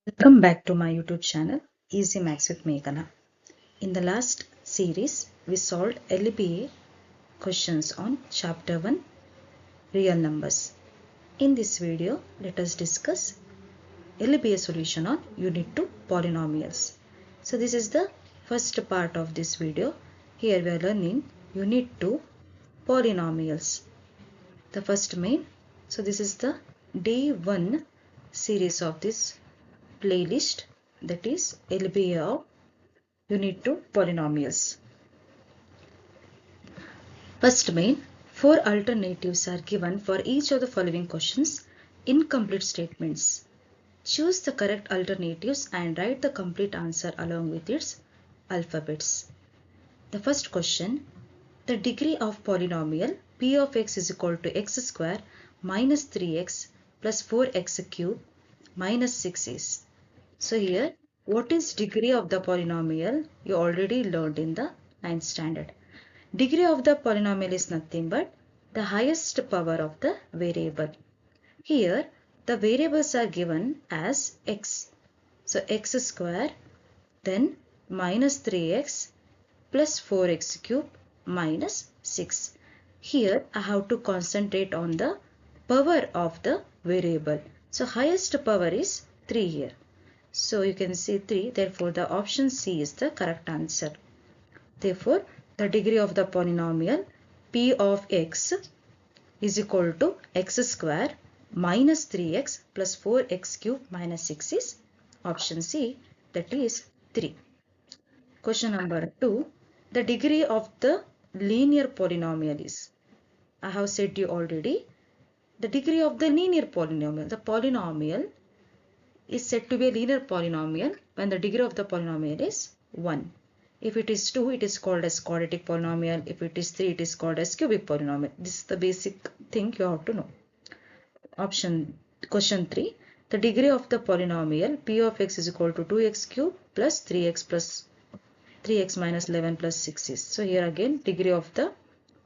Welcome back to my YouTube channel Easy Maths with Meghana. In the last series, we solved LBA questions on chapter 1 real numbers. In this video, let us discuss LBA solution on unit 2 polynomials. So this is the first part of this video. Here we are learning unit 2 polynomials. The first main. So this is the day 1 series of this playlist, that is LBA of unit 2 polynomials. First main, 4 alternatives are given for each of the following questions. Incomplete statements. Choose the correct alternatives and write the complete answer along with its alphabets. The first question, the degree of polynomial p of x is equal to x square minus 3x plus 4x cube minus 6 is. So here, what is degree of the polynomial? You already learned in the 9th standard. Degree of the polynomial is nothing but the highest power of the variable. Here, the variables are given as x. So x square, then minus 3x plus 4x cube minus 6. Here, I have to concentrate on the power of the variable. So highest power is 3 here. So you can see 3, therefore the option C is the correct answer. Therefore, the degree of the polynomial p of x is equal to x square minus 3x plus 4x cube minus 6 is option C, that is 3. Question number 2. The degree of the linear polynomial is, I have said you already, the degree of the linear polynomial. The polynomial is said to be a linear polynomial when the degree of the polynomial is 1. If it is 2, it is called as quadratic polynomial. If it is 3, it is called as cubic polynomial. This is the basic thing you have to know. Question 3. The degree of the polynomial p of x is equal to 2x cube plus 3x minus 11 plus 6 is. So here again, degree of the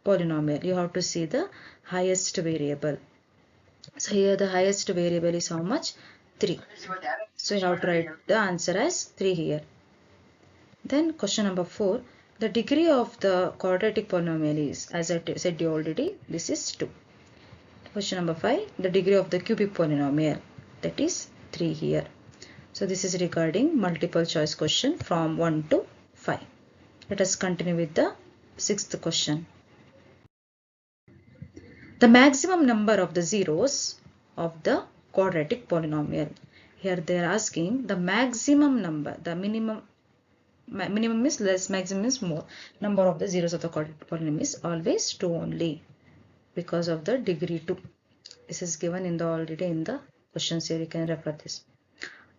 polynomial. You have to see the highest variable. So here the highest variable is how much? 3. So you have to write the answer as 3 here. Then question number 4. The degree of the quadratic polynomial is, as I said you already, this is 2. Question number 5. The degree of the cubic polynomial, that is 3 here. So this is regarding multiple choice question from 1 to 5. Let us continue with the 6th question. The maximum number of the zeros of the quadratic polynomial. Here they are asking the maximum number. The minimum is less, maximum is more. Number of the zeros of the quadratic polynomial is always 2 only because of the degree 2. This is given in the already in the questions here. You can refer this.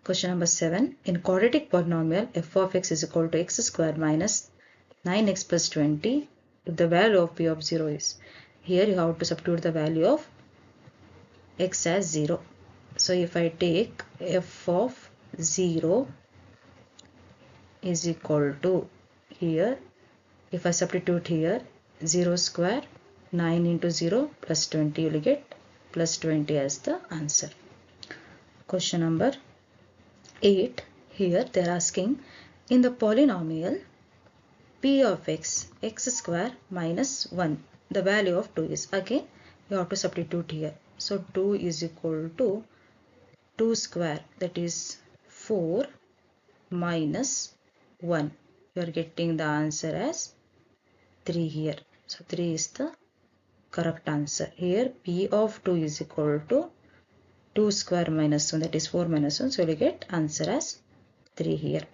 Question number 7. In quadratic polynomial, f of x is equal to x square minus 9x plus 20 if the value of p of 0 is. Here you have to substitute the value of x as 0. So if I take f of 0 is equal to, here if I substitute here 0 square, 9 into 0 plus 20, you will get plus 20 as the answer. Question number 8. Here they are asking in the polynomial p of x, x square minus 1, the value of 2 is, again you have to substitute here. So 2 is equal to 2 square, that is 4 minus 1. You are getting the answer as 3 here. So 3 is the correct answer. Here p of 2 is equal to 2 square minus 1, that is 4 minus 1. So you will get answer as 3 here.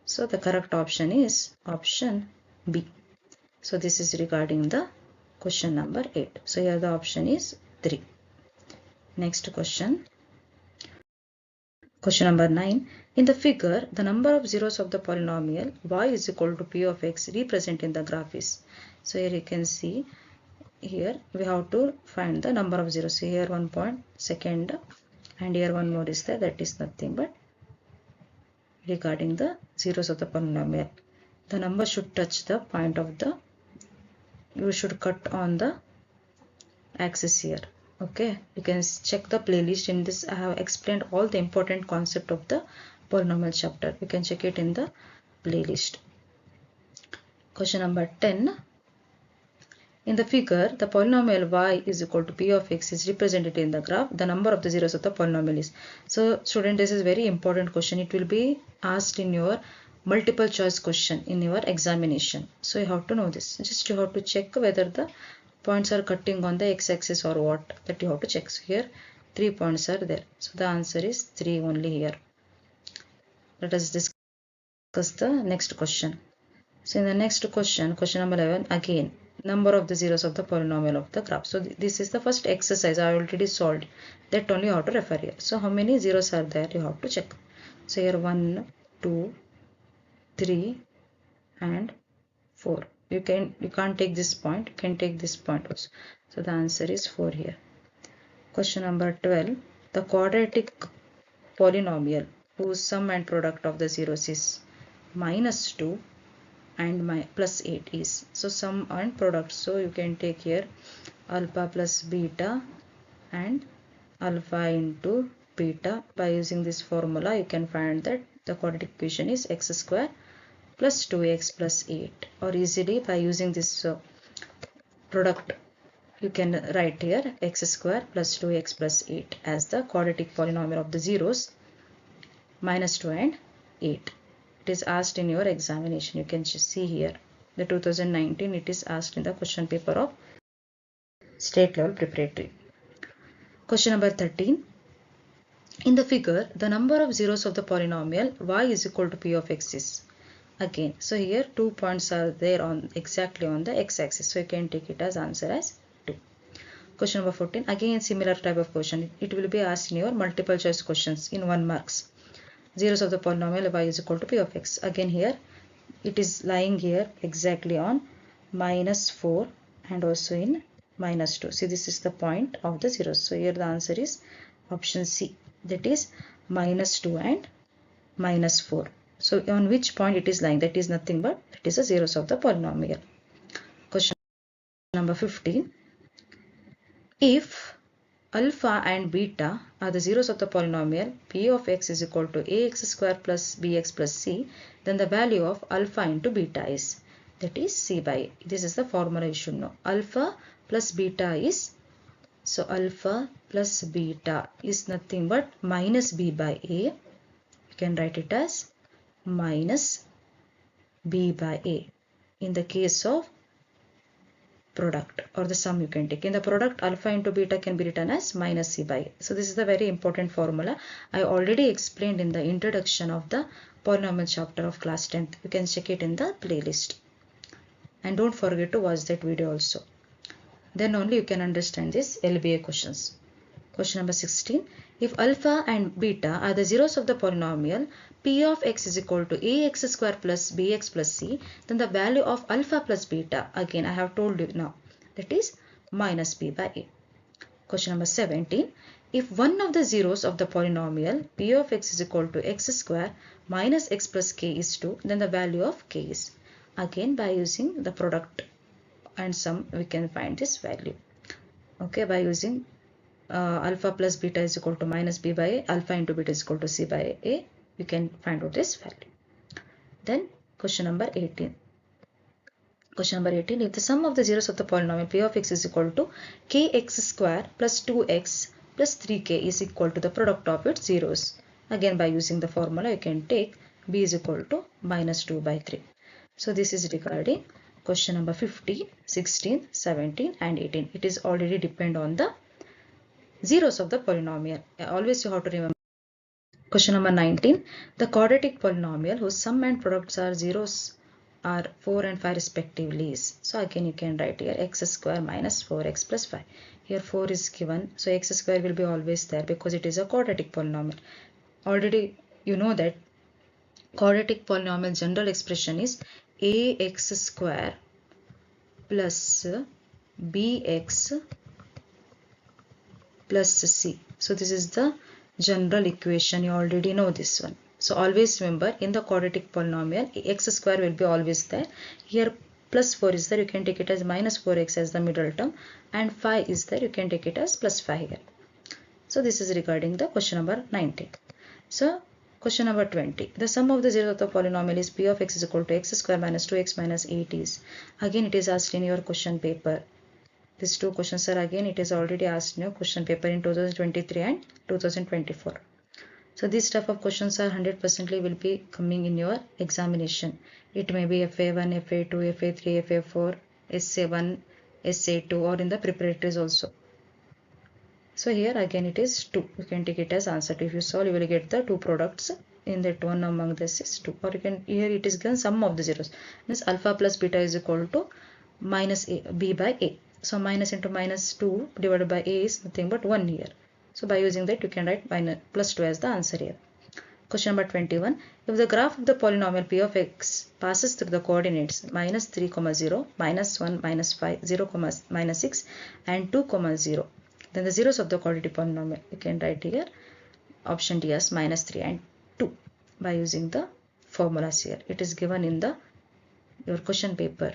So the correct option is option B. So this is regarding the question number 8. So here the option is 3. Next question. Question number 9. In the figure, the number of zeros of the polynomial y is equal to p of x represented in the graph is. So here you can see, here we have to find the number of zeros. So here 1 point second and here one more is there, that is nothing but regarding the zeros of the polynomial. The number should touch the point of the, you should cut on the axis here. Okay, you can check the playlist. In this I have explained all the important concept of the polynomial chapter. You can check it in the playlist. Question number 10. In the figure, the polynomial y is equal to p of x is represented in the graph. The number of the zeros of the polynomial is. So student, this is very important question. It will be asked in your multiple choice question in your examination. So you have to know this. Just you have to check whether the points are cutting on the x-axis or what, that you have to check. So here 3 points are there. So the answer is 3 only here. Let us discuss the next question. So in the next question, question number 11, again number of the zeros of the polynomial of the graph. So this is the first exercise I already solved. That only you have to refer here. So how many zeros are there? You have to check. So here 1, 2, 3 and 4. You can't take this point. You can take this point also. So the answer is 4 here. Question number 12. The quadratic polynomial whose sum and product of the zeros is -2 and plus 8 is. So sum and product. So you can take here alpha plus beta and alpha into beta. By using this formula, you can find that the quadratic equation is x square plus 2x plus 8. Or easily by using this product, you can write here x square plus 2x plus 8 as the quadratic polynomial of the zeros -2 and 8. It is asked in your examination. You can just see here the 2019 it is asked in the question paper of state level preparatory. Question number 13. In the figure, the number of zeros of the polynomial y is equal to p of x is. Again, so here 2 points are there on exactly on the x-axis. So you can take it as answer as 2. Question number 14. Again similar type of question. It will be asked in your multiple choice questions in 1 marks. Zeros of the polynomial y is equal to p of x. Again here it is lying here exactly on -4 and also in -2. See, this is the point of the zeros. So here the answer is option C, that is -2 and -4. So on which point it is lying, that is nothing but that is the zeros of the polynomial. Question number 15. If alpha and beta are the zeros of the polynomial p of x is equal to ax square plus bx plus c, then the value of alpha into beta is, that is c by a. This is the formula you should know. Alpha plus beta is, so alpha plus beta is nothing but minus b by a. You can write it as minus b by a in the case of product, or the sum you can take. In the product, alpha into beta can be written as minus c by a. So this is the very important formula. I already explained in the introduction of the polynomial chapter of class 10th. You can check it in the playlist. And don't forget to watch that video also. Then only you can understand this LBA questions. Question number 16. If alpha and beta are the zeros of the polynomial p of x is equal to ax square plus bx plus c, then the value of alpha plus beta, again I have told you now, that is minus b by a. Question number 17. If one of the zeros of the polynomial p of x is equal to x square minus x plus k is 2, then the value of k is. Again by using the product and sum we can find this value. Okay, by using alpha plus beta is equal to minus b by a, alpha into beta is equal to c by a, you can find out this value. Then question number 18. Question number 18. If the sum of the zeros of the polynomial p of x is equal to kx square plus 2x plus 3k is equal to the product of its zeros. Again by using the formula you can take b is equal to minus 2 by 3. So this is regarding question number 15, 16, 17 and 18. It is already depend on the zeros of the polynomial. Always you have to remember. Question number 19. The quadratic polynomial whose sum and products are zeros are 4 and 5 respectively is. So again you can write here x square minus 4x plus 5. Here 4 is given. So x square will be always there because it is a quadratic polynomial. Already you know that quadratic polynomial general expression is ax square plus bx plus c. So this is the general equation. You already know this one. So always remember in the quadratic polynomial x square will be always there. Here plus 4 is there, you can take it as minus 4x as the middle term, and 5 is there, you can take it as plus 5 here. So this is regarding the question number 19. So question number 20. The sum of the zeros of the polynomial is p of x is equal to x square minus 2x minus 8 is. Again it is asked in your question paper. These two questions are again it is already asked in your question paper in 2023 and 2024. So these type of questions are 100% will be coming in your examination. It may be FA1, FA2, FA3, FA4, SA1, SA2 or in the preparatories also. So here again it is 2. You can take it as answer 2. If you solve, you will get the 2 products. In that one among this is 2. Or you can, here it is given sum of the zeros. Means alpha plus beta is equal to minus a, b by a. So minus into minus 2 divided by a is nothing but 1 here. So by using that you can write minus plus 2 as the answer here. Question number 21. If the graph of the polynomial p of x passes through the coordinates minus 3, 0, minus 1, minus 5, 0, minus 6 and 2, 0, then the zeros of the quadratic polynomial, you can write here option D as minus 3 and 2 by using the formulas here. It is given in the your question paper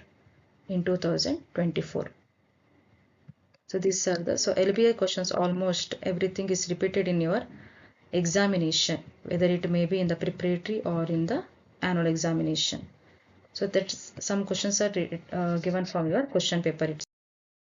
in 2024. So these are the, LBI questions, almost everything is repeated in your examination, whether it may be in the preparatory or in the annual examination. So that's some questions are given from your question paper itself.